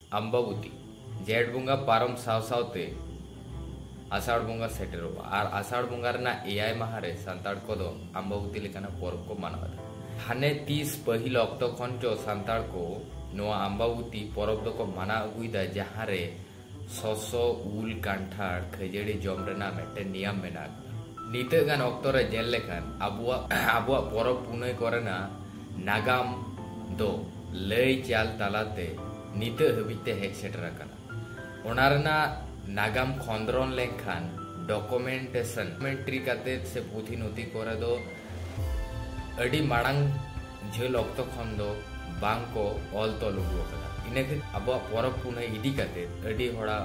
अम्बाबुती जेठ बुंगा पारम साव सावते आषाढ़ बुंगा सेटेरोगा और आषाढ़ बुंगा रना एआई माहारे सांताड़ को दो अम्बाबुती लेकाना पर्व को मानवादा हाने 30 पहिल अक्टो खन जो सांताड़ को नोआ अम्बाबुती पर्व दो को माना अगुइदा जहाँ रे ससो उल कांठाड़ खजड़ी जम रेना मेटे नियम मेना नीते गान अक्टो रे जेल लेखान अबुआ पर्व पुनय कोरेना नागाम दो लय चाल तालाते नीते हबिते हेज सेटराकाना ओनारना नागाम खंद्रन लेखान डॉक्यूमेंटेशन काते से पुथी नथी करे दो अडी मांग झेल अक्तो खन दो बांग को ऑल तो लुगु कदा इनेके अब परब पुनय इदी काते अडी होड़ा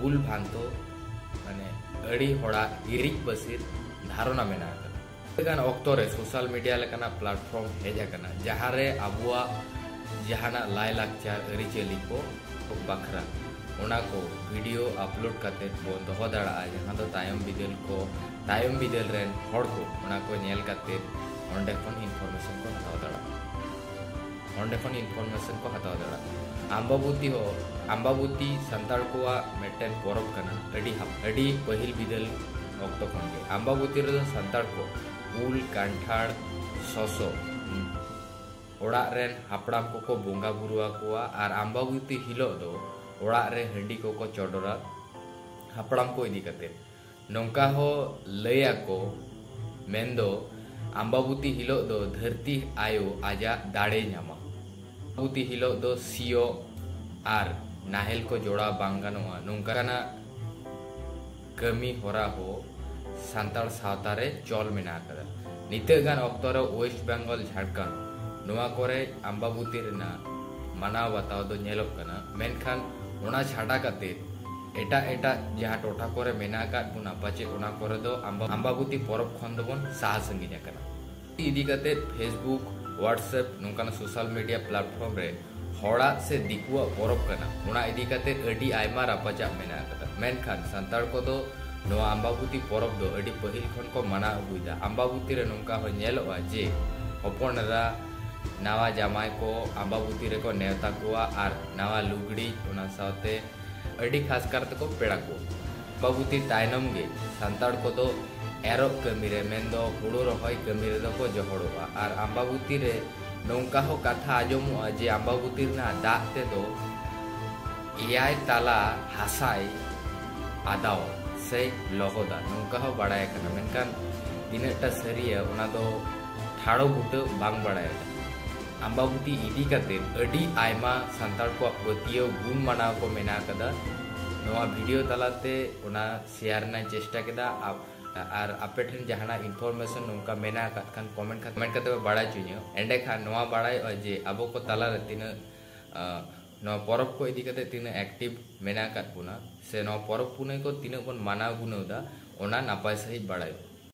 बुल भांतो माने अडी होड़ा इरिक बसिर धारणा मेना गान अक्तो रे सोशल मीडिया लेकाना प्लेटफॉर्म हेजा कना जहां रे अबुआ जहाना लाय लाकचार अरिचेली को बखरा ओना को वीडियो अपलोड करते बो दोहो दाड़ा जहां दो तायम बिदल रेन हड़ को ओना को नेल करते ओंडे खन इनफॉरमेशन को हताव दाड़ा अम्बाबुती संताड़ कोआ मेटेन परब कना अडी पहिल बिदल अक्तो खन के अम्बाबुती रे संताड़ को उल कांठाड़ ससो ओड़ा रेन हापड़ाम को बोंगा बुरुआ कोआ और अम्बाबुती हिलो दो ओड़ा रे हंडी को चोडोरा हापड़ाम को इदी कते नौका हो लया को मेंदो अम्बाबुती हिलो दो धरती आयो आजा दाड़े नामा अम्बाबुती हिलो दो सियो आर नाहेल को जोड़ा बांगानोआ नौकाना कमी होरा हो सांताड़ सावतारे चल मेना कदा निते गान अक्तो रे वेस्ट बेंगल झारखंड नोआ कोरे अम्बाबुती रेना मानाव बताव दो नेलोक कना मेनखान ओना छाड़ा काते एटा जहाँ टोठा कोरे मेना काट बुना पाचे ओना कोरे दो अम्बाबुती परब खन दोबन साहा संगिना कना इदी काते फेसबुक व्हाट्सएप नोंकाना सोशल मीडिया प्लेटफॉर्म रे होड़ा से दिकुआ परब कना ओना इदी काते अडी आयमा रापाचा मेना कदा मेनखान संताड़ को दो नोआ अम्बाबुती परब दो अडी पहिल खन को माना अगुइदा अम्बाबुती रे नोंका हो नेलोआ जे हपनरा नावा जामाय को अम्बाबुती रे को नेवता कोआ और नावा लुगड़ी ओना साथे अडी खास करते को पेड़ा को अम्बाबुती तायनम गे संताड़ को दो एरो कमी रे मेंदो हुड़ो रहोय कमी रे दो को जहड़ोआ और अम्बाबुती रे नौका हो कथा आजमोआ जे अम्बाबुती ना दाते दो एआई ताला हासाय आदाव से लहोदा नौका हो बड़ाय कना मेनकान तिनटा सरिया ओना दो ठाड़ो बुट बांग बड़ाय अम्बाबुती इदी काते अडी आयमा संताड़ को पतियो गुण मानाव को मेना कदा नोआ वीडियो तलाते ओना शेयर ना चेष्टा केदा और आपे ठन जहाना इनफॉरमेशन नोंका मेना खान कमेंट करते बड़ा चुनियो एंडे खान नोआ बड़ाय जे अबो को तला रे तिना नोआ परब को इदी काते तिना एक्टिव मेना काट बुना से नोआ परब पुने को तिना बन मानाव गुनोदा ओना नापाय सही बड़ाय